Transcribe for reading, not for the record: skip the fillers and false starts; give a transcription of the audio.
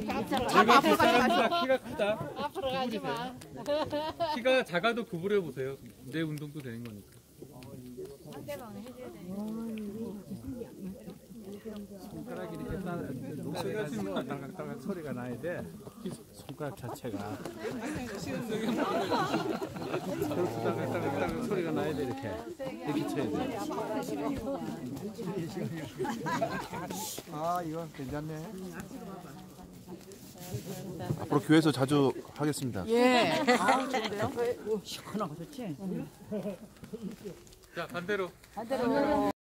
앞으로 가지 마. 키가 크다. 앞으로 가지 마. 키가 작아도 구부려 보세요. 내 운동도 되는 거니까. 상대방을 해줘야 돼. 손가락이 이렇게 녹슬가지고 딸깍딸깍 소리가 나야 돼. 손가락 자체가. 딸깍딸깍 소리가 나야 돼 이렇게. 이렇게 쳐야 돼. 아 이거 괜찮네. 앞으로 교회에서 자주 하겠습니다. 예. 아우 좋은데요? 시원하고 좋지? 자, 반대로. 반대로.